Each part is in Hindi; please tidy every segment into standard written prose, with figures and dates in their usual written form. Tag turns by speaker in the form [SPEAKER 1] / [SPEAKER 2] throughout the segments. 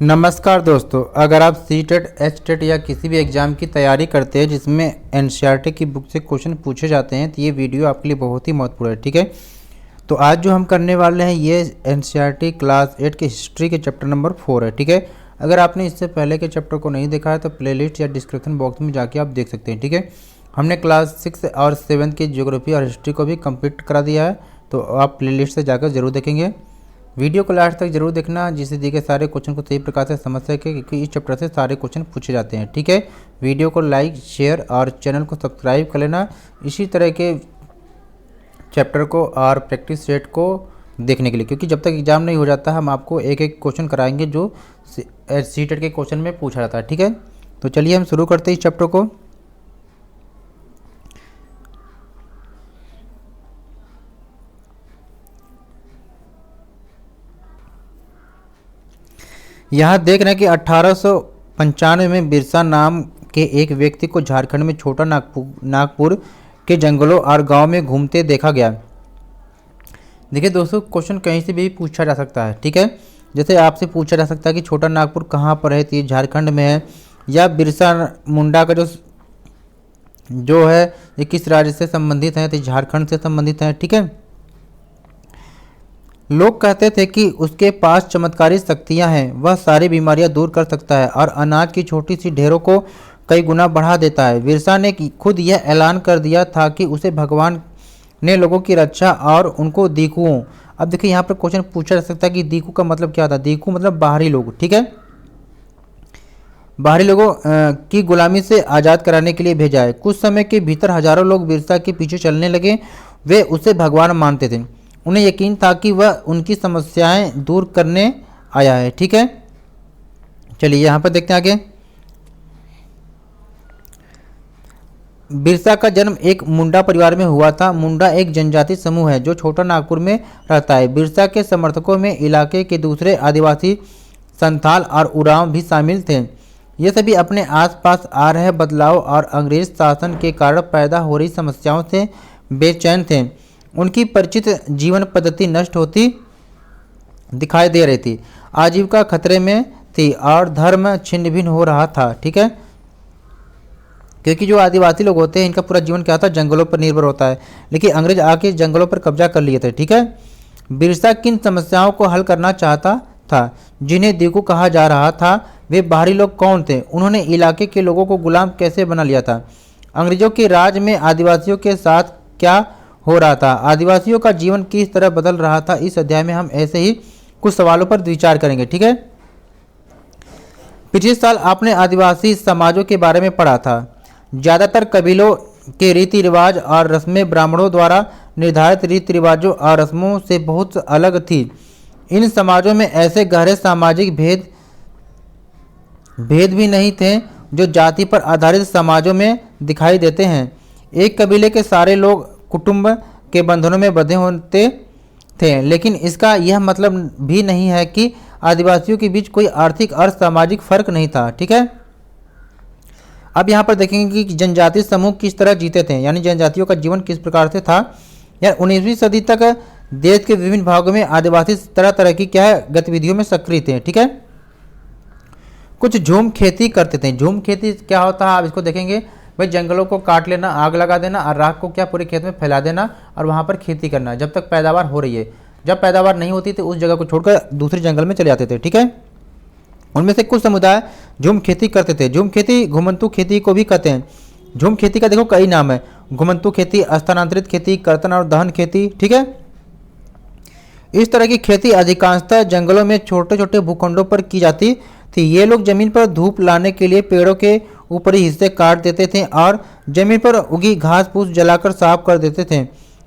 [SPEAKER 1] नमस्कार दोस्तों, अगर आप सीटेट, एचटेट या किसी भी एग्ज़ाम की तैयारी करते हैं जिसमें एनसीईआरटी की बुक से क्वेश्चन पूछे जाते हैं तो ये वीडियो आपके लिए बहुत ही महत्वपूर्ण है। ठीक है, तो आज जो हम करने वाले हैं ये एनसीईआरटी क्लास 8 के हिस्ट्री के चैप्टर नंबर 4 है। ठीक है, अगर आपने इससे पहले के चैप्टर को नहीं देखा है तो प्लेलिस्ट या डिस्क्रिप्शन बॉक्स में जाके आप देख सकते हैं। ठीक है, हमने क्लास 6 और 7 की ज्योग्राफी और हिस्ट्री को भी कंप्लीट करा दिया है, तो आप प्लेलिस्ट से जाकर ज़रूर देखेंगे। वीडियो को लास्ट तक जरूर देखना जिससे दिए गए सारे क्वेश्चन को सही प्रकार से समझ सके, क्योंकि इस चैप्टर से सारे क्वेश्चन पूछे जाते हैं। ठीक है, वीडियो को लाइक, शेयर और चैनल को सब्सक्राइब कर लेना इसी तरह के चैप्टर को और प्रैक्टिस सेट को देखने के लिए, क्योंकि जब तक एग्जाम नहीं हो जाता हम आपको एक एक क्वेश्चन कराएंगे जो सीटेट के क्वेश्चन में पूछा जाता है। ठीक है, तो चलिए हम शुरू करते हैं इस चैप्टर को। यहाँ देख रहे हैं कि 1895 में बिरसा नाम के एक व्यक्ति को झारखंड में छोटा नागपुर के जंगलों और गांव में घूमते देखा गया। देखिए दोस्तों, क्वेश्चन कहीं से भी पूछा जा सकता है। ठीक है, जैसे आपसे पूछा जा सकता है कि छोटा नागपुर कहाँ पर है, तो ये झारखंड में है, या बिरसा मुंडा का जो है ये किस राज्य से संबंधित है, तो झारखंड से संबंधित है। ठीक है, लोग कहते थे कि उसके पास चमत्कारी शक्तियां हैं, वह सारी बीमारियां दूर कर सकता है और अनाज की छोटी सी ढेरों को कई गुना बढ़ा देता है। बिरसा ने खुद यह ऐलान कर दिया था कि उसे भगवान ने लोगों की रक्षा और उनको दीकुओं, अब देखिए यहाँ पर क्वेश्चन पूछा जा सकता है कि दीकू का मतलब क्या था। दीकू मतलब बाहरी लोग। ठीक है, बाहरी लोगों की गुलामी से आज़ाद कराने के लिए भेजा है। कुछ समय के भीतर हजारों लोग बिरसा के पीछे चलने लगे। वे उसे भगवान मानते थे, उन्हें यकीन था कि वह उनकी समस्याएं दूर करने आया है। ठीक है, चलिए यहाँ पर देखते हैं आगे। बिरसा का जन्म एक मुंडा परिवार में हुआ था। मुंडा एक जनजाति समूह है जो छोटा नागपुर में रहता है। बिरसा के समर्थकों में इलाके के दूसरे आदिवासी, संथाल और उरांव भी शामिल थे। ये सभी अपने आसपास आ रहे बदलाव और अंग्रेज शासन के कारण पैदा हो रही समस्याओं से बेचैन थे। उनकी परिचित जीवन पद्धति नष्ट होती दिखाई दे रही थी, आजीविका खतरे में थी और धर्म छिन्न भिन्न हो रहा था। ठीक है, क्योंकि जो आदिवासी लोग होते हैं इनका पूरा जीवन क्या था, जंगलों पर निर्भर होता है, लेकिन अंग्रेज आके जंगलों पर कब्जा कर लिए थे। ठीक है, बिरसा किन समस्याओं को हल करना चाहता था जिन्हें दीकू कहा जा रहा था? वे बाहरी लोग कौन थे? उन्होंने इलाके के लोगों को गुलाम कैसे बना लिया था? अंग्रेजों के राज में आदिवासियों के साथ क्या हो रहा था? आदिवासियों का जीवन किस तरह बदल रहा था? इस अध्याय में हम ऐसे ही कुछ सवालों पर विचार करेंगे। ठीक है, पिछले साल आपने आदिवासी समाजों के बारे में पढ़ा था। ज़्यादातर कबीलों के रीति रिवाज और रस्में ब्राह्मणों द्वारा निर्धारित रीति रिवाजों और रस्मों से बहुत अलग थी। इन समाजों में ऐसे गहरे सामाजिक भेद भी नहीं थे जो जाति पर आधारित समाजों में दिखाई देते हैं। एक कबीले के सारे लोग कुटुंब के बंधनों में बंधे होते थे, लेकिन इसका यह मतलब भी नहीं है कि आदिवासियों के बीच कोई आर्थिक और सामाजिक फर्क नहीं था। ठीक है, अब यहाँ पर देखेंगे कि जनजातीय समूह किस तरह जीते थे, यानी जनजातियों का जीवन किस प्रकार से था। या 19वीं सदी तक देश के विभिन्न भागों में आदिवासी तरह तरह की क्या है गतिविधियों में सक्रिय थे। ठीक है, कुछ झूम खेती करते थे। झूम खेती क्या होता है आप इसको देखेंगे, भाई जंगलों को काट लेना, आग लगा देना और राख को क्या पूरे खेत में फैला देना और वहाँ पर खेती करना जब तक पैदावार हो रही है। जब पैदावार नहीं होती तो उस जगह को छोड़कर दूसरे जंगल में चले जाते थे। ठीक है, उनमें से कुछ समुदाय झूम खेती करते थे। झूम खेती घुमंतु खेती को भी कहते हैं। झूम खेती का देखो कई नाम है, घुमंतु खेती, स्थानांतरित खेती, कर्तन और दहन खेती। ठीक है, इस तरह की खेती अधिकांशतः जंगलों में छोटे छोटे भूखंडों पर की जाती थी। ये लोग जमीन पर धूप लाने के लिए पेड़ों के ऊपरी हिस्से काट देते थे और जमीन पर उगी घास फूस जलाकर साफ कर देते थे।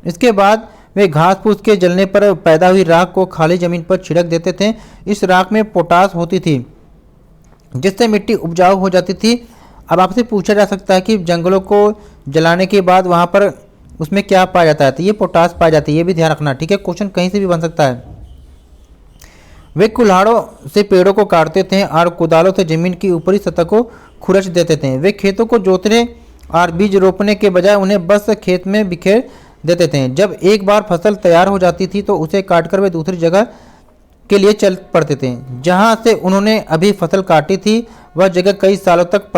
[SPEAKER 1] इसके बाद वे घास फूस के जलने पर पैदा हुई राख को खाली जमीन पर छिड़क देते थे। इस राख में पोटास होती थी जिससे मिट्टी उपजाऊ हो जाती थी। अब आपसे पूछा जा सकता है कि जंगलों को जलाने के बाद वहाँ पर उसमें क्या पाया जाता है, तो ये पोटास पाई जाती है, ये भी ध्यान रखना। ठीक है, क्वेश्चन कहीं से भी बन सकता है। वे कुल्हाड़ों से पेड़ों को काटते थे और कुदालों से जमीन की ऊपरी सतह को खुरच देते थे। वे खेतों को जोतने और बीज रोपने के बजाय उन्हें बस खेत में बिखेर देते थे। जब एक बार फसल तैयार हो जाती थी तो उसे काटकर वे दूसरी जगह के लिए चल पड़ते थे। जहाँ से उन्होंने अभी फसल काटी थी वह जगह कई सालों तक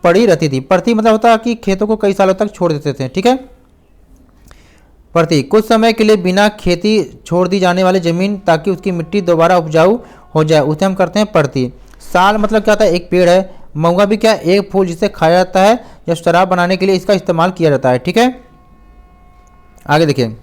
[SPEAKER 1] पड़ी रहती थी। पड़ती मतलब होता है कि खेतों को कई सालों तक छोड़ देते थे, ठीक है। पड़ती कुछ समय के लिए बिना खेती छोड़ दी जाने वाली जमीन ताकि उसकी मिट्टी दोबारा उपजाऊ हो जाए, उसे हम करते हैं पड़ती। साल मतलब क्या होता है, एक पेड़ है। महुआ भी क्या, एक फूल जिसे खाया जाता है या शराब बनाने के लिए इसका इस्तेमाल किया जाता है, ठीक है। आगे देखिए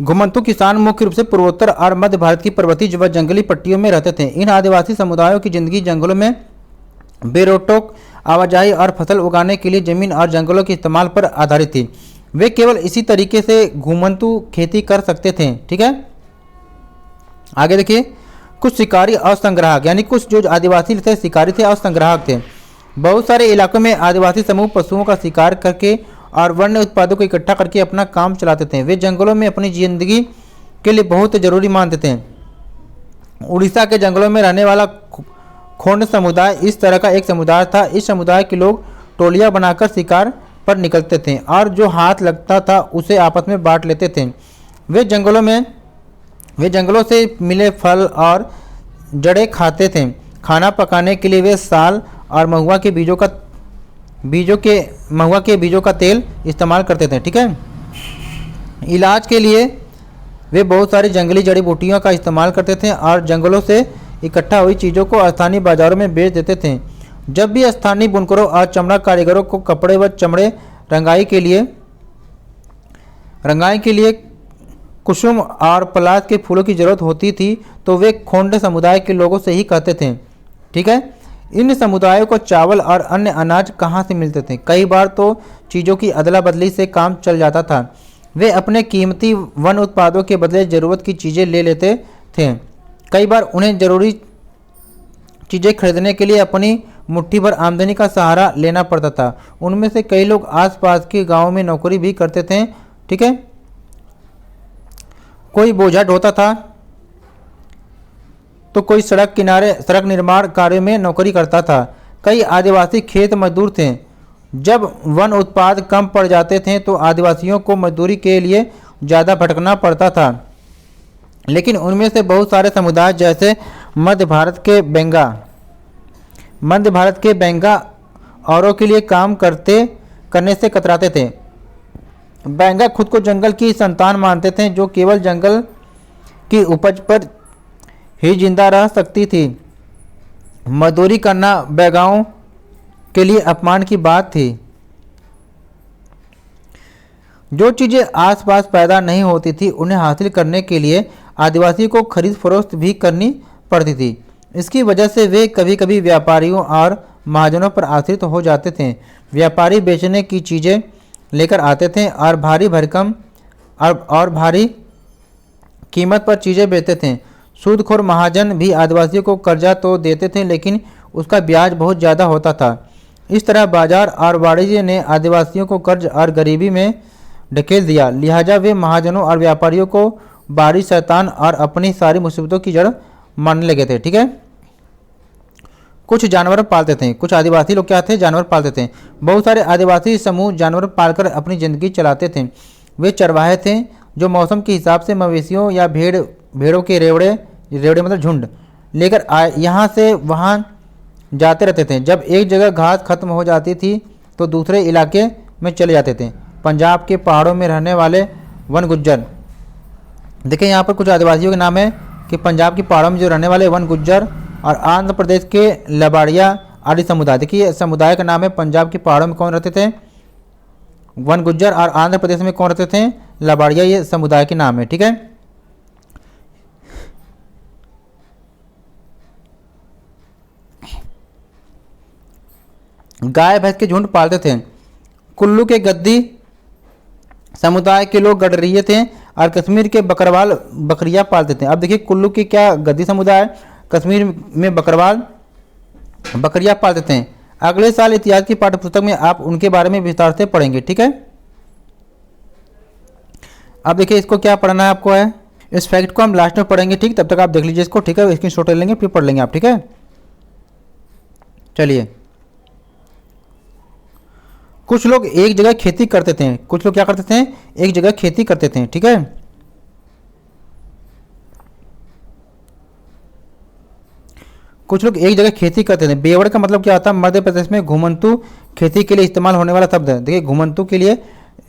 [SPEAKER 1] घुमंतु किसान मुख्य रूप से पूर्वोत्तर और मध्य भारत की पर्वतीय व जंगली पट्टियों में रहते थे। इन आदिवासी समुदायों की जिंदगी जंगलों में बेरोक आवाजाही और फसल उगाने के लिए जमीन और जंगलों के इस्तेमाल पर आधारित थी। वे केवल इसी तरीके से घुमंतु खेती कर सकते थे, ठीक है। आगे देखिए, कुछ शिकारी और संग्राहक, यानी कुछ जो आदिवासी थे शिकारी थे और संग्राहक थे। बहुत सारे इलाकों में आदिवासी समूह पशुओं का शिकार करके और वन्य उत्पादों को इकट्ठा करके अपना काम चलाते थे। वे जंगलों में अपनी जिंदगी के लिए बहुत जरूरी मानते थे। उड़ीसा के जंगलों में रहने वाला खोंड समुदाय इस तरह का एक समुदाय था। इस समुदाय के लोग टोलियां बनाकर शिकार पर निकलते थे और जो हाथ लगता था उसे आपस में बांट लेते थे। वे जंगलों से मिले फल और जड़ें खाते थे। खाना पकाने के लिए वे साल और महुआ के बीजों का तेल इस्तेमाल करते थे, ठीक है। इलाज के लिए वे बहुत सारी जंगली जड़ी बूटियों का इस्तेमाल करते थे और जंगलों से इकट्ठा हुई चीज़ों को स्थानीय बाजारों में बेच देते थे। जब भी स्थानीय बुनकरों और चमड़ा कारीगरों को कपड़े व चमड़े रंगाई के लिए कुसुम और पलाश के फूलों की जरूरत होती थी तो वे खोंड समुदाय के लोगों से ही कहते थे, ठीक है। इन समुदायों को चावल और अन्य अनाज कहाँ से मिलते थे? कई बार तो चीज़ों की अदला बदली से काम चल जाता था। वे अपने कीमती वन उत्पादों के बदले ज़रूरत की चीज़ें ले लेते थे। कई बार उन्हें ज़रूरी चीज़ें खरीदने के लिए अपनी मुट्ठी भर आमदनी का सहारा लेना पड़ता था। उनमें से कई लोग आसपास के गांवों में नौकरी भी करते थे, ठीक है। कोई बोझा ढोता था तो कोई सड़क निर्माण कार्य में नौकरी करता था। कई आदिवासी खेत मजदूर थे। जब वन उत्पाद कम पड़ जाते थे तो आदिवासियों को मजदूरी के लिए ज़्यादा भटकना पड़ता था। लेकिन उनमें से बहुत सारे समुदाय जैसे मध्य भारत के बेंगा औरों के लिए काम करने से कतराते थे। बेंगा खुद को जंगल की संतान मानते थे जो केवल जंगल की उपज पर ही जिंदा रह सकती थी। मजदूरी करना बैगाओं के लिए अपमान की बात थी। जो चीज़ें आसपास पैदा नहीं होती थी उन्हें हासिल करने के लिए आदिवासी को खरीद फरोख्त भी करनी पड़ती थी। इसकी वजह से वे कभी कभी व्यापारियों और महाजनों पर आश्रित हो जाते थे। व्यापारी बेचने की चीज़ें लेकर आते थे और भारी कीमत पर चीज़ें बेचते थे। सूदखोर महाजन भी आदिवासियों को कर्जा तो देते थे लेकिन उसका ब्याज बहुत ज़्यादा होता था। इस तरह बाजार और वाणिज्य ने आदिवासियों को कर्ज और गरीबी में ढकेल दिया। लिहाजा वे महाजनों और व्यापारियों को बारी शैतान और अपनी सारी मुसीबतों की जड़ मानने लगे थे, ठीक है। कुछ जानवर पालते थे। कुछ आदिवासी लोग क्या थे? जानवर पालते थे। बहुत सारे आदिवासी समूह जानवर पालकर अपनी ज़िंदगी चलाते थे। वे चरवाहे थे जो मौसम के हिसाब से मवेशियों या भेड़ों के रेवड़े मतलब झुंड लेकर यहाँ से वहाँ जाते रहते थे। जब एक जगह घास खत्म हो जाती थी तो दूसरे इलाके में चले जाते थे। पंजाब के पहाड़ों में रहने वाले वन गुज्जर, देखिए यहाँ पर कुछ आदिवासियों के नाम है कि पंजाब के पहाड़ों में जो रहने वाले वन गुज्जर और आंध्र प्रदेश के लबाड़िया आदि समुदाय। देखिए समुदाय का नाम है। पंजाब के पहाड़ों में कौन रहते थे? वन गुज्जर। और आंध्र प्रदेश में कौन रहते थे? लबाड़िया। ये समुदाय के नाम है, ठीक है। गाय भैंस के झुंड पालते थे। कुल्लू के गद्दी समुदाय के लोग गडरिये थे और कश्मीर के बकरवाल बकरियां पालते थे। अब देखिए कुल्लू के क्या गद्दी समुदाय, कश्मीर में बकरवाल बकरियां पालते थे। अगले साल इतिहास की पाठ्य पुस्तक में आप उनके बारे में विस्तार से पढ़ेंगे, ठीक है। अब देखिए इसको क्या पढ़ना है आपको है, इस फैक्ट को हम लास्ट में पढ़ेंगे, ठीक। तब तक आप देख लीजिए इसको, ठीक है। स्क्रीनशॉट ले लेंगे फिर पढ़ लेंगे आप, ठीक है। चलिए, कुछ लोग एक जगह खेती करते थे, कुछ लोग क्या करते थे, एक जगह खेती करते थे, ठीक है। कुछ लोग एक जगह खेती करते थे। बेवड़ का मतलब क्या होता है, मध्य प्रदेश में घुमंतु खेती के लिए इस्तेमाल होने वाला शब्द है। देखिए घुमंतु के लिए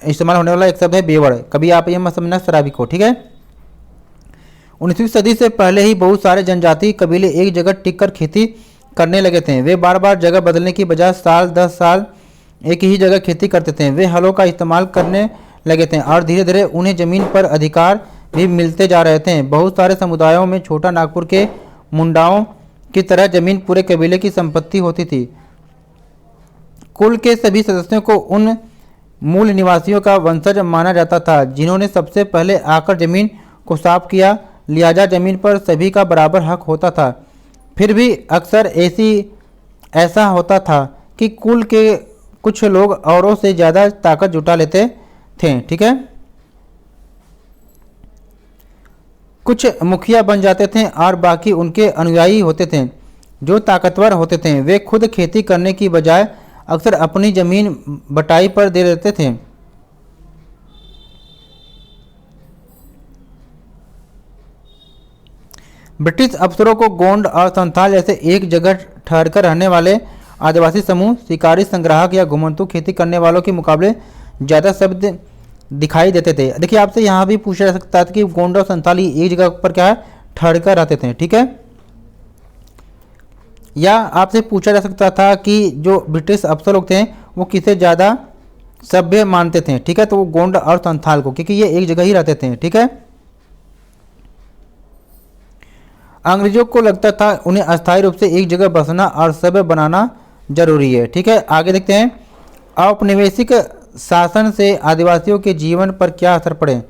[SPEAKER 1] इस्तेमाल होने वाला एक शब्द है बेवड़, कभी आप ये मत समझना शराबी को, ठीक है। 19वीं सदी से पहले ही बहुत सारे जनजातीय कबीले एक जगह टिककर खेती करने लगे थे। वे बार बार जगह बदलने की बजाय साल 10 साल एक ही जगह खेती करते थे। वे हलों का इस्तेमाल करने लगे थे और धीरे धीरे उन्हें जमीन पर अधिकार भी मिलते जा रहे थे। बहुत सारे समुदायों में छोटा नागपुर के मुंडाओं की तरह जमीन पूरे कबीले की संपत्ति होती थी। कुल के सभी सदस्यों को उन मूल निवासियों का वंशज माना जाता था जिन्होंने सबसे पहले आकर जमीन को साफ किया। लिहाजा जमीन पर सभी का बराबर हक होता था। फिर भी अक्सर ऐसा होता था कि कुल के कुछ लोग औरों से ज़्यादा ताकत जुटा लेते थे, ठीक है। कुछ मुखिया बन जाते थे और बाकी उनके अनुयायी होते थे जो ताकतवर होते थे। वे खुद खेती करने की बजाय अक्सर अपनी जमीन बटाई पर दे देते थे। ब्रिटिश अफसरों को गोंड और संथाल जैसे एक जगह ठहरकर रहने वाले आदिवासी समूह शिकारी, संग्राहक या घुमंतु खेती करने वालों के मुकाबले ज़्यादा शब्द दिखाई देते थे। देखिए आपसे यहाँ भी पूछा जा सकता था कि गोंड और संथाली एक जगह पर क्या है, ठहरकर रहते थे, ठीक है। या आपसे पूछा जा सकता था कि जो ब्रिटिश अफसर लोग थे वो किसे ज़्यादा सभ्य मानते थे, ठीक है। तो वो गोंड और संथाल को, क्योंकि ये एक जगह ही रहते थे, ठीक है। अंग्रेजों को लगता था उन्हें अस्थायी रूप से एक जगह बसना और सभ्य बनाना जरूरी है, ठीक है। आगे देखते हैं, औपनिवेशिक शासन से आदिवासियों के जीवन पर क्या असर पड़े।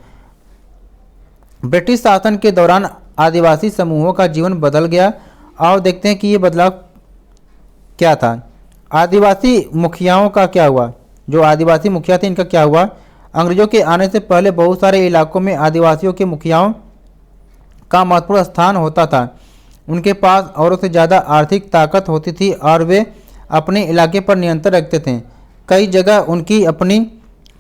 [SPEAKER 1] ब्रिटिश शासन के दौरान आदिवासी समूहों का जीवन बदल गया और देखते हैं कि ये बदलाव क्या था। आदिवासी मुखियाओं का क्या हुआ, जो आदिवासी मुखिया थे इनका क्या हुआ। अंग्रेजों के आने से पहले बहुत सारे इलाकों में आदिवासियों के मुखियाओं का महत्वपूर्ण स्थान होता था। उनके पास औरों से ज़्यादा आर्थिक ताकत होती थी और वे अपने इलाके पर नियंत्रण रखते थे। कई जगह उनकी अपनी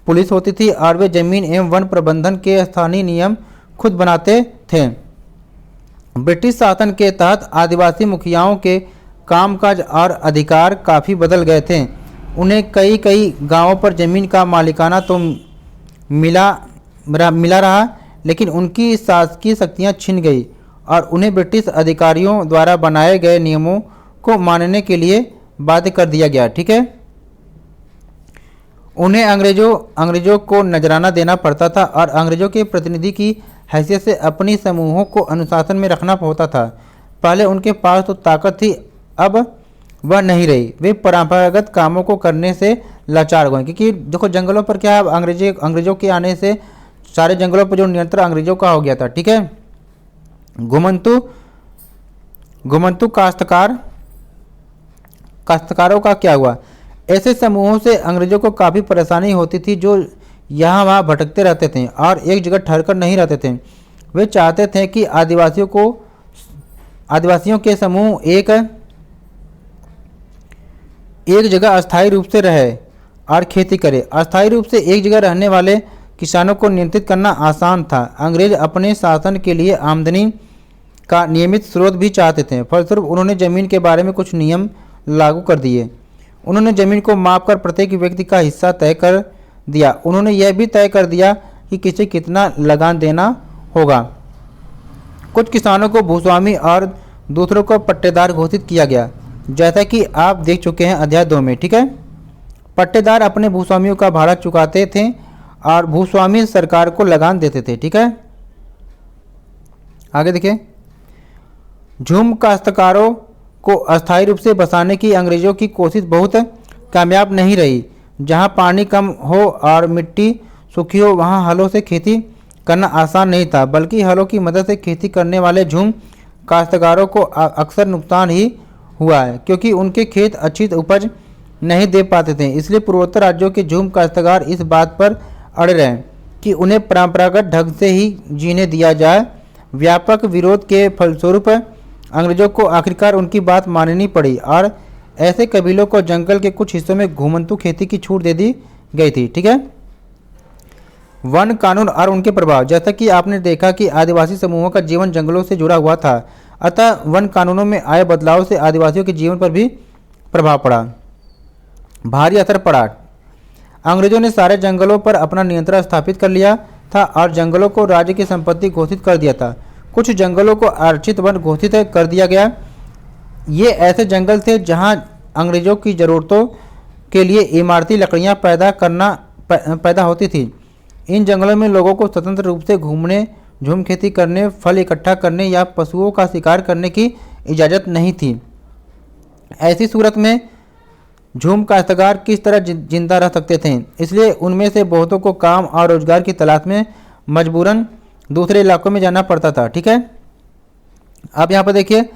[SPEAKER 1] पुलिस होती थी और वे जमीन एवं वन प्रबंधन के स्थानीय नियम खुद बनाते थे। ब्रिटिश शासन के तहत आदिवासी मुखियाओं के कामकाज और अधिकार काफ़ी बदल गए थे। उन्हें कई गांवों पर ज़मीन का मालिकाना तो मिला रहा, लेकिन उनकी शासकीय शक्तियाँ छिन गई और उन्हें ब्रिटिश अधिकारियों द्वारा बनाए गए नियमों को मानने के लिए बाध्य कर दिया गया, ठीक है। उन्हें अंग्रेजों को नजराना देना पड़ता था और अंग्रेजों के प्रतिनिधि की हैसियत से अपनी समूहों को अनुशासन में रखना होता था। पहले उनके पास तो ताकत थी, अब वह नहीं रही। वे परंपरागत कामों को करने से लाचार हुए, क्योंकि देखो जंगलों पर क्या है, अंग्रेजों के आने से सारे जंगलों पर जो नियंत्रण अंग्रेजों का हो गया था, ठीक है। घुमंतु काश्तकारों का क्या हुआ। ऐसे समूहों से अंग्रेजों को काफ़ी परेशानी होती थी जो यहाँ वहाँ भटकते रहते थे और एक जगह ठहरकर नहीं रहते थे। वे चाहते थे कि आदिवासियों के समूह एक जगह अस्थायी रूप से रहे और खेती करे। अस्थायी रूप से एक जगह रहने वाले किसानों को नियंत्रित करना आसान था। अंग्रेज अपने शासन के लिए आमदनी का नियमित स्रोत भी चाहते थे। फलस्वरूप उन्होंने ज़मीन के बारे में कुछ नियम लागू कर दिए। उन्होंने ज़मीन को मापकर प्रत्येक व्यक्ति का हिस्सा तय कर दिया। उन्होंने यह भी तय कर दिया कि किसे कितना लगान देना होगा। कुछ किसानों को भूस्वामी और दूसरों को पट्टेदार घोषित किया गया, जैसा कि आप देख चुके हैं अध्याय 2 में, ठीक है। पट्टेदार अपने भूस्वामियों का भाड़ा चुकाते थे और भूस्वामी सरकार को लगान देते थे, ठीक है। आगे देखिए, झूम काश्तकारों को अस्थायी रूप से बसाने की अंग्रेजों की कोशिश बहुत कामयाब नहीं रही। जहां पानी कम हो और मिट्टी सूखी हो वहां हलों से खेती करना आसान नहीं था, बल्कि हलों की मदद से खेती करने वाले झूम काश्तकारों को अक्सर नुकसान ही हुआ है, क्योंकि उनके खेत अच्छी उपज नहीं दे पाते थे। इसलिए पूर्वोत्तर राज्यों के झूम काश्तकार इस बात पर अड़े रहे कि उन्हें परंपरागत ढंग से ही जीने दिया जाए। व्यापक विरोध के फलस्वरूप अंग्रेजों को आखिरकार उनकी बात माननी पड़ी और ऐसे कबीलों को जंगल के कुछ हिस्सों में घूमंतु खेती की छूट दे दी गई थी। ठीक है। वन कानून और उनके प्रभाव। जैसा कि आपने देखा कि आदिवासी समूहों का जीवन जंगलों से जुड़ा हुआ था, अतः वन कानूनों में आए बदलाव से आदिवासियों के जीवन पर भी प्रभाव पड़ा, भारी असर पड़ा। अंग्रेजों ने सारे जंगलों पर अपना नियंत्रण स्थापित कर लिया था और जंगलों को राज्य की संपत्ति घोषित कर दिया था। कुछ जंगलों को आरक्षित वन घोषित कर दिया गया। ये ऐसे जंगल थे जहां अंग्रेजों की ज़रूरतों के लिए इमारती लकड़ियां पैदा होती थी। इन जंगलों में लोगों को स्वतंत्र रूप से घूमने, झूम खेती करने, फल इकट्ठा करने या पशुओं का शिकार करने की इजाज़त नहीं थी। ऐसी सूरत में झूम काश्तकार किस तरह जिंदा रह सकते थे, इसलिए उनमें से बहुतों को काम और रोजगार की तलाश में मजबूरन दूसरे इलाकों में जाना पड़ता था। ठीक है। आप यहाँ पर देखिए,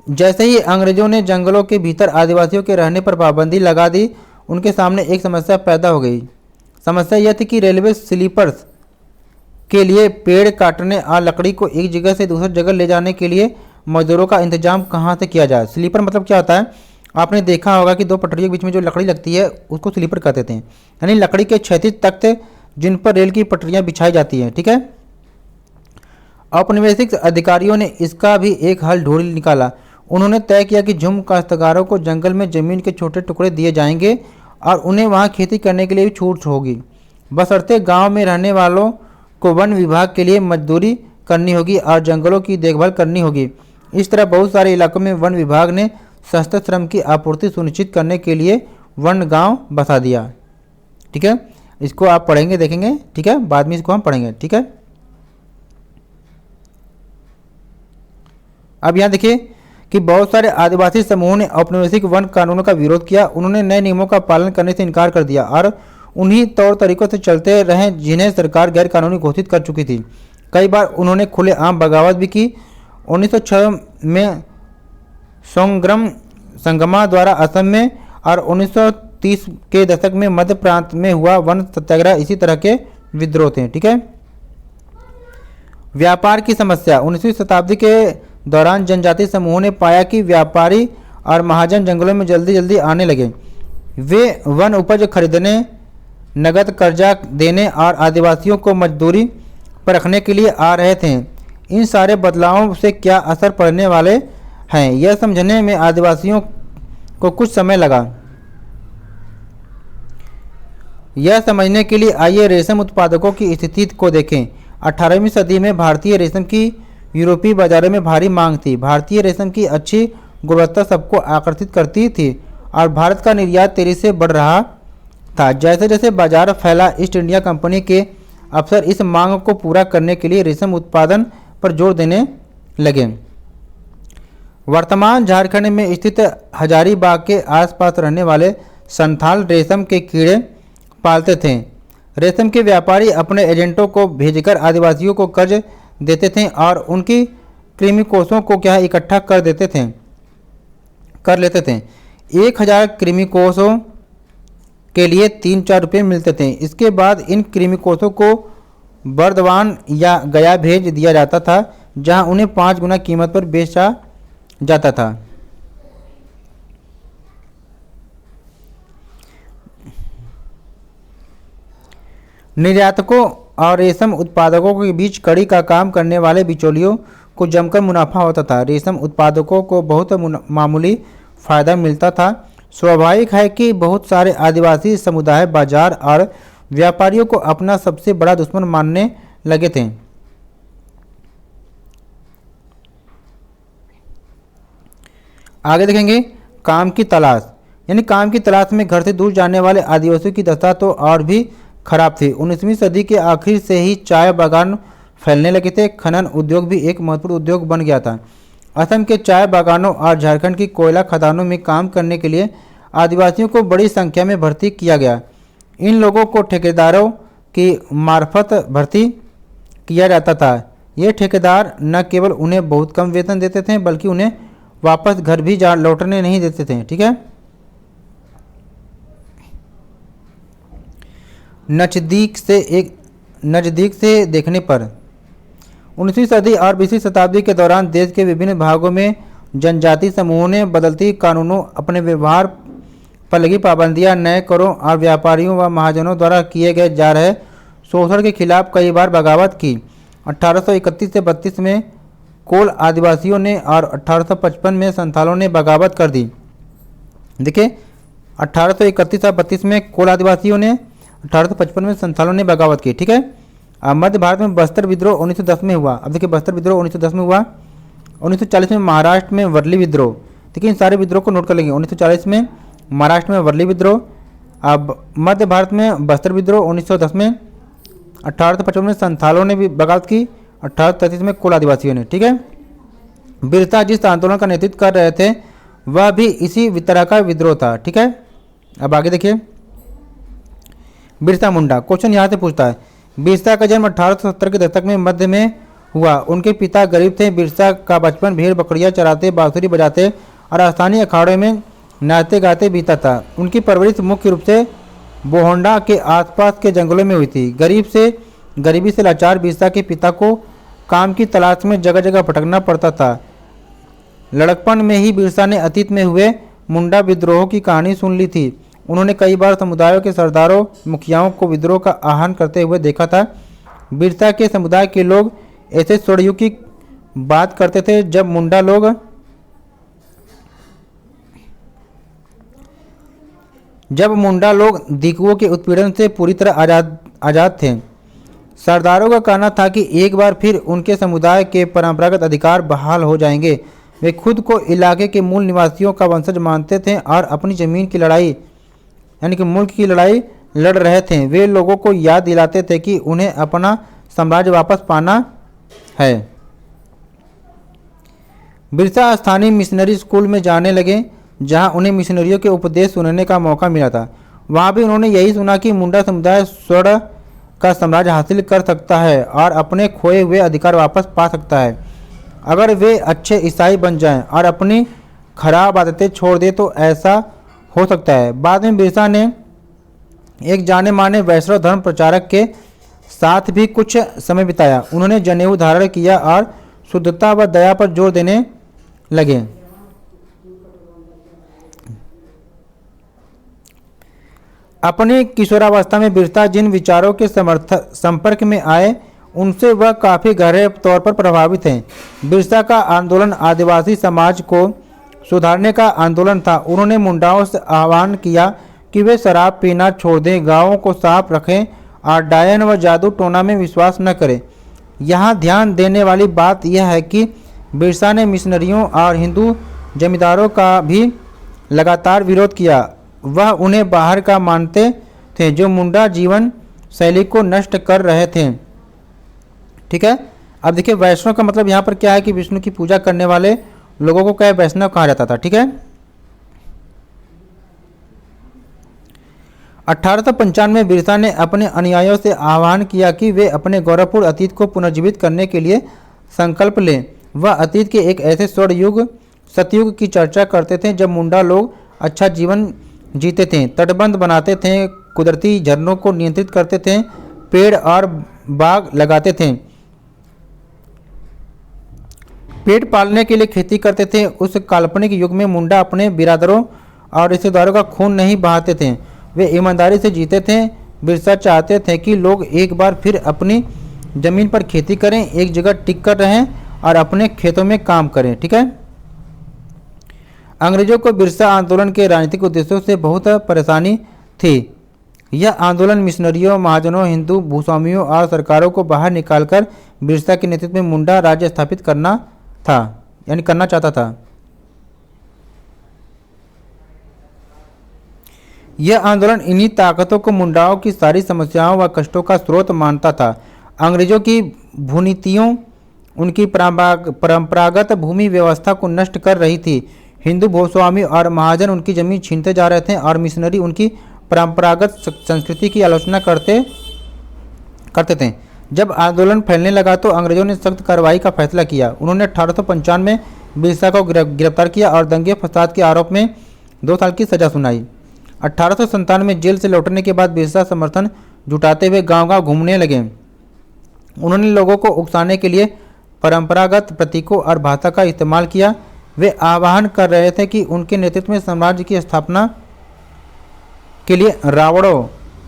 [SPEAKER 1] जैसे ही अंग्रेजों ने जंगलों के भीतर आदिवासियों के रहने पर पाबंदी लगा दी, उनके सामने एक समस्या पैदा हो गई। समस्या यह थी कि रेलवे स्लीपर्स के लिए पेड़ काटने और लकड़ी को एक जगह से दूसरी जगह ले जाने के लिए मजदूरों का इंतजाम कहाँ से किया जाए। स्लीपर मतलब क्या होता है, आपने देखा होगा कि दो पटरियों के बीच में जो लकड़ी लगती है उसको स्लीपर कहते थे, यानी लकड़ी के क्षैतिज तख्ते जिन पर रेल की पटरियां बिछाई जाती हैं। ठीक है। औपनिवेशिक अधिकारियों ने इसका भी एक हल ढूंढ निकाला। उन्होंने तय किया कि झूम काश्तकारों को जंगल में जमीन के छोटे टुकड़े दिए जाएंगे और उन्हें वहां खेती करने के लिए भी छूट होगी, बशर्ते गांव में रहने वालों को वन विभाग के लिए मजदूरी करनी होगी और जंगलों की देखभाल करनी होगी। इस तरह बहुत सारे इलाकों में वन विभाग ने सस्ते श्रम की आपूर्ति सुनिश्चित करने के लिए वन गांव बसा दिया। ठीक है। इसको आप पढ़ेंगे, देखेंगे। ठीक है, बाद में इसको हम पढ़ेंगे। ठीक है। अब यहाँ देखिए कि बहुत सारे आदिवासी समूहों ने औपनिवेशिक वन कानूनों का विरोध किया। उन्होंने नए नियमों का पालन करने से इनकार कर दिया और उन्हीं तौर तरीकों से चलते रहे जिन्हें सरकार गैर कानूनी घोषित कर चुकी थी। कई बार उन्होंने खुलेआम बगावत भी की। 1906 में संगमा द्वारा असम में और 1930 के दशक में मध्य प्रांत में हुआ वन सत्याग्रह इसी तरह के विद्रोह थे। ठीक है। व्यापार की समस्या। 19वीं शताब्दी के दौरान जनजातीय समूहों ने पाया कि व्यापारी और महाजन जंगलों में जल्दी जल्दी आने लगे। वे वन उपज खरीदने, नगद कर्जा देने और आदिवासियों को मजदूरी पर रखने के लिए आ रहे थे। इन सारे बदलावों से क्या असर पड़ने वाले हैं, यह समझने में आदिवासियों को कुछ समय लगा। यह समझने के लिए आइए रेशम उत्पादकों की स्थिति को देखें। 18वीं सदी में भारतीय रेशम की यूरोपीय बाजारों में भारी मांग थी। भारतीय रेशम की अच्छी गुणवत्ता सबको आकर्षित करती थी और भारत का निर्यात तेजी से बढ़ रहा था। जैसे जैसे बाजार फैला, ईस्ट इंडिया कंपनी के अफसर इस मांग को पूरा करने के लिए रेशम उत्पादन पर जोर देने लगे। वर्तमान झारखंड में स्थित हजारीबाग के आसपास रहने वाले संथाल रेशम के कीड़े पालते थे। रेशम के व्यापारी अपने एजेंटों को भेजकर आदिवासियों को कर्ज देते थे और उनकी कृमि कोषों को इकट्ठा कर लेते थे। 1000 कृमि कोषों के लिए 3-4 रुपये मिलते थे। इसके बाद इन कृमि कोषों को बर्दवान या गया भेज दिया जाता था, जहां उन्हें 5 गुना कीमत पर बेचा जाता था। निर्यातकों और रेशम उत्पादकों के बीच कड़ी का काम करने वाले बिचौलियों को जमकर मुनाफा होता था। रेशम उत्पादकों को बहुत मामूली फायदा मिलता था। स्वाभाविक है कि बहुत सारे आदिवासी समुदाय बाजार और व्यापारियों को अपना सबसे बड़ा दुश्मन मानने लगे थे। आगे देखेंगे काम की तलाश, यानी काम की तलाश में घर से दूर जाने वाले आदिवासियों की दशा तो और भी खराब थी। 19वीं सदी के आखिर से ही चाय बागान फैलने लगे थे। खनन उद्योग भी एक महत्वपूर्ण उद्योग बन गया था। असम के चाय बागानों और झारखंड की कोयला खदानों में काम करने के लिए आदिवासियों को बड़ी संख्या में भर्ती किया गया। इन लोगों को ठेकेदारों की मार्फत भर्ती किया जाता था। ये ठेकेदार न केवल उन्हें बहुत कम वेतन देते थे, बल्कि उन्हें वापस घर भी लौटने नहीं देते थे। ठीक है। नज़दीक से देखने पर 19वीं सदी और 20वीं शताब्दी के दौरान देश के विभिन्न भागों में जनजाति समूहों ने बदलती कानूनों, अपने व्यवहार पर लगी पाबंदियां, नए करों और व्यापारियों व महाजनों द्वारा किए गए जा रहे शोषण के खिलाफ कई बार बगावत की। 1831 से 32 में कोल आदिवासियों ने और 1855 में संथालों ने बगावत कर दी। देखिए 1831 और 32 में कोल आदिवासियों ने, 1855 में संथालों ने बगावत की। ठीक है। मध्य भारत में बस्तर विद्रोह 1910 में हुआ। अब देखिए बस्तर विद्रोह 1910 में हुआ। 1940 में महाराष्ट्र में वर्ली विद्रोह। देखिए इन सारे विद्रोह को नोट कर लेंगे। 1940 में महाराष्ट्र में वर्ली विद्रोह। अब मध्य भारत में बस्तर विद्रोह 1910 में। 1855 में संथालों ने भी बगावत की। 1833 में कोल आदिवासियों ने। ठीक है। बिरसा जिस आंदोलन का नेतृत्व कर रहे थे वह भी इसी तरह का विद्रोह था। ठीक है। अब आगे देखिए बिरसा मुंडा। क्वेश्चन यहाँ से पूछता है, बिरसा का जन्म 1870 के दशक में मध्य में हुआ। उनके पिता गरीब थे। बिरसा का बचपन भेड़ बकरियां चराते, बांसुरी बजाते और स्थानीय अखाड़ों में नाचते गाते बीता था। उनकी परवरिश मुख्य रूप से बोहोंडा के आसपास के जंगलों में हुई थी। गरीबी से लाचार बिरसा के पिता को काम की तलाश में जगह जगह भटकना पड़ता था। लड़कपन में ही बिरसा ने अतीत में हुए मुंडा विद्रोह की कहानी सुन ली थी। उन्होंने कई बार समुदायों के सरदारों, मुखियाओं को विद्रोह का आह्वान करते हुए देखा था। बिरसा के समुदाय के लोग ऐसे स्वर्णयुग की बात करते थे जब मुंडा लोग दिकुओं के उत्पीड़न से पूरी तरह आज़ाद थे। सरदारों का कहना था कि एक बार फिर उनके समुदाय के परंपरागत अधिकार बहाल हो जाएंगे। वे खुद को इलाके के मूल निवासियों का वंशज मानते थे और अपनी ज़मीन की लड़ाई यानी कि मुल्क की लड़ाई लड़ रहे थे। वे लोगों को याद दिलाते थे कि उन्हें अपना साम्राज्य वापस पाना है। बिरसा स्थानीय मिशनरी स्कूल में जाने लगे जहां उन्हें मिशनरियों के उपदेश सुनने का मौका मिला था। वहां भी उन्होंने यही सुना कि मुंडा समुदाय स्वर्ण का साम्राज्य हासिल कर सकता है और अपने खोए हुए अधिकार वापस पा सकता है अगर वे अच्छे ईसाई बन जाएं और अपनी खराब आदतें छोड़ दें तो ऐसा हो सकता है। बाद में बिरसा ने एक जाने माने वैष्णव धर्म प्रचारक के साथ भी कुछ समय बिताया। उन्होंने जनेऊ धारण किया और शुद्धता व दया पर जोर देने लगे। अपनी किशोरावस्था में बिरसा जिन विचारों के संपर्क में आए उनसे वह काफ़ी गहरे तौर पर प्रभावित हैं। बिरसा का आंदोलन आदिवासी समाज को सुधारने का आंदोलन था। उन्होंने मुंडाओं से आह्वान किया कि वे शराब पीना छोड़ दें, गांवों को साफ रखें और डायन व जादू टोना में विश्वास न करें। यहाँ ध्यान देने वाली बात यह है कि बिरसा ने मिशनरियों और हिंदू जमींदारों का भी लगातार विरोध किया। वह उन्हें बाहर का मानते थे जो मुंडा जीवन शैली को नष्ट कर रहे थे। ठीक है। अब देखिए वैष्णव का मतलब यहाँ पर क्या है कि विष्णु की पूजा करने वाले लोगों को क्या वैष्णव कहा जाता था। ठीक है। 1895 में बिरसा ने अपने अनुयायियों से आह्वान किया कि वे अपने गौरवपूर्ण अतीत को पुनर्जीवित करने के लिए संकल्प लें। वह अतीत के एक ऐसे स्वर्ण युग सतयुग की चर्चा करते थे जब मुंडा लोग अच्छा जीवन जीते थे, तटबंध बनाते थे, कुदरती झरनों को नियंत्रित करते थे, पेड़ और बाग लगाते थे, पेट पालने के लिए खेती करते थे। उस काल्पनिक युग में मुंडा अपने बिरादरों और रिश्तेदारों का खून नहीं बहाते थे, वे ईमानदारी से जीते थे। बिरसा चाहते थे कि लोग एक बार फिर अपनी ज़मीन पर खेती करें, एक जगह टिक कर रहें और अपने खेतों में काम करें। ठीक है। अंग्रेजों को बिरसा आंदोलन के राजनीतिक उद्देश्यों से बहुत परेशानी थी। यह आंदोलन मिशनरियों, महाजनों, हिंदू भूस्वामियों और सरकारों को बाहर निकालकर बिरसा के नेतृत्व में मुंडा राज्य स्थापित करना चाहता था। यह आंदोलन इन्हीं ताकतों को मुंडाओं की सारी समस्याओं व कष्टों का स्रोत मानता था। अंग्रेजों की भूनीतियों उनकी परंपरागत भूमि व्यवस्था को नष्ट कर रही थी। हिंदू भूस्वामी और महाजन उनकी जमीन छीनते जा रहे थे और मिशनरी उनकी परंपरागत संस्कृति की आलोचना करते थे। जब आंदोलन फैलने लगा तो अंग्रेजों ने सख्त कार्रवाई का फैसला किया। उन्होंने 1895 में बिरसा को गिरफ्तार किया और दंगे फसाद के आरोप में 2 साल की सजा सुनाई। 1897 में जेल से लौटने के बाद बिरसा समर्थन जुटाते हुए गांव-गांव घूमने लगे। उन्होंने लोगों को उकसाने के लिए परंपरागत प्रतीकों और भाषा का इस्तेमाल किया। वे आह्वान कर रहे थे कि उनके नेतृत्व में साम्राज्य की स्थापना के लिए रावणों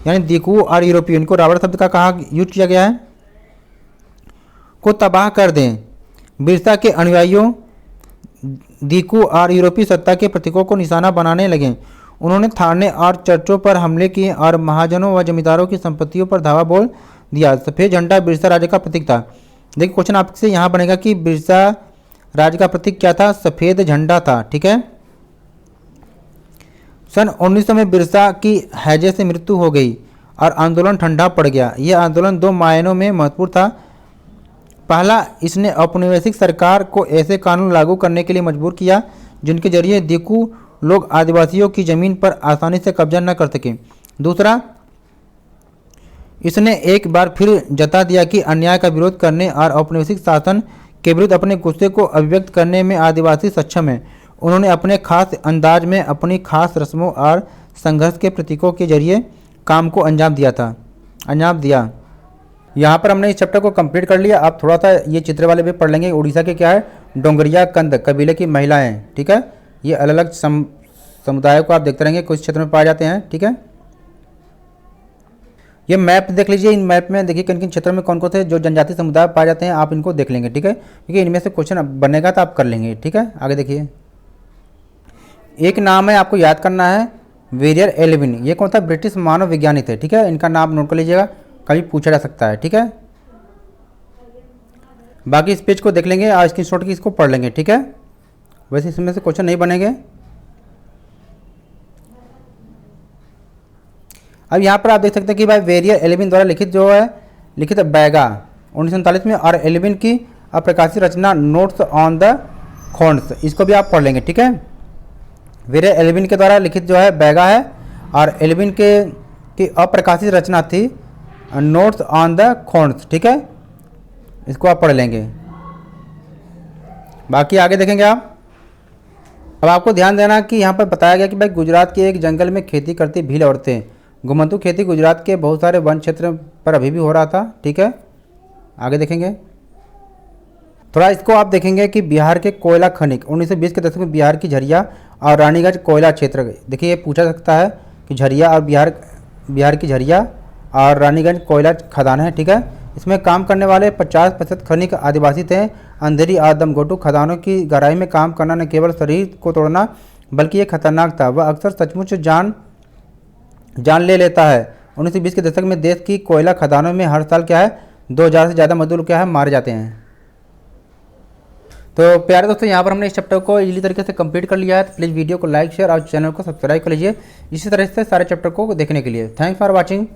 [SPEAKER 1] यानी दीकू और यूरोपियन, इनको रावण शब्द का कहा यूज किया गया है, को तबाह कर दें। बिरसा के अनुयायियों दीकू और यूरोपीय सत्ता के प्रतीकों को निशाना बनाने लगे। उन्होंने थाने और चर्चों पर हमले किए और महाजनों व जमींदारों की संपत्तियों पर धावा बोल दिया। सफ़ेद झंडा बिरसा राज्य का प्रतीक था। देखिए क्वेश्चन आपसे यहाँ बनेगा कि बिरसा राज्य का प्रतीक क्या था? सफ़ेद झंडा था। ठीक है। सन 1900 में बिरसा की हैजे से मृत्यु हो गई और आंदोलन ठंडा पड़ गया। यह आंदोलन दो मायनों में महत्वपूर्ण था। पहला, इसने औपनिवेशिक सरकार को ऐसे कानून लागू करने के लिए मजबूर किया जिनके जरिए दीकू लोग आदिवासियों की जमीन पर आसानी से कब्जा न कर सकें। दूसरा, इसने एक बार फिर जता दिया कि अन्याय का विरोध करने और औपनिवेशिक शासन के विरुद्ध अपने गुस्से को अभिव्यक्त करने में आदिवासी सक्षम हैं। उन्होंने अपने खास अंदाज में अपनी खास रस्मों और संघर्ष के प्रतीकों के जरिए काम को अंजाम दिया। यहाँ पर हमने इस चैप्टर को कंप्लीट कर लिया। आप थोड़ा सा ये चित्र वाले भी पढ़ लेंगे। उड़ीसा के क्या है? डोंगरिया कंद कबीले की महिलाएं। ठीक है। ये अलग अलग समुदायों को आप देखते रहेंगे, कुछ क्षेत्र में पाए जाते हैं। ठीक है। ये मैप देख लीजिए। इन मैप में देखिए किन किन क्षेत्रों में कौन कौन से जो जनजाति समुदाय पाए जाते हैं, आप इनको देख लेंगे। ठीक है। क्योंकि इनमें से क्वेश्चन बनेगा तो आप कर लेंगे। ठीक है। आगे देखिए, एक नाम है आपको याद करना है, वेरियर एल्विन। ये कौन था? ब्रिटिश मानव विज्ञानी थे। ठीक है। इनका नाम नोट कर लीजिएगा, कभी पूछा जा सकता है। ठीक है। बाकी इस पेज को देख लेंगे और स्क्रीनशॉट की इसको पढ़ लेंगे। ठीक है। वैसे इसमें से क्वेश्चन नहीं बनेंगे। अब यहाँ पर आप देख सकते हैं कि भाई वेरियर एल्विन द्वारा लिखित बैगा 1939 में और एल्विन की अप्रकाशित रचना नोट्स ऑन द खोन्स, इसको भी आप पढ़ लेंगे। ठीक है। वेरियर एल्विन के द्वारा लिखित जो है बैगा है और एल्विन की अप्रकाशित रचना थी नोट्स ऑन द खोन्स। ठीक है। इसको आप पढ़ लेंगे। बाकी आगे देखेंगे आप। अब आपको ध्यान देना कि यहाँ पर बताया गया कि भाई गुजरात के एक जंगल में खेती करती भील औरतें। घुमंतू खेती गुजरात के बहुत सारे वन क्षेत्र पर अभी भी हो रहा था। ठीक है। आगे देखेंगे। थोड़ा इसको आप देखेंगे कि बिहार के कोयला खनिक 1920 के दशक में बिहार की झरिया और रानीगंज कोयला क्षेत्र। देखिए ये पूछा सकता है कि झरिया और बिहार की झरिया और रानीगंज कोयला खदान है। ठीक है। इसमें काम करने वाले 50% खनिक आदिवासी थे। अंधेरी और दमघोटू खदानों की गहराई में काम करना न केवल शरीर को तोड़ना बल्कि ये खतरनाक था। वह अक्सर सचमुच जान ले लेता है। 1920 के दशक में देश की कोयला खदानों में हर साल क्या है 2000 से ज़्यादा मजदूर क्या है मारे जाते हैं। तो प्यारे दोस्तों, यहाँ पर हमने इस चैप्टर को इजीली तरीके से कंप्लीट कर लिया है। तो प्लीज़ वीडियो को लाइक शेयर और चैनल को सब्सक्राइब कर लीजिए इसी तरह से सारे चैप्टर को देखने के लिए। Thanks for watching.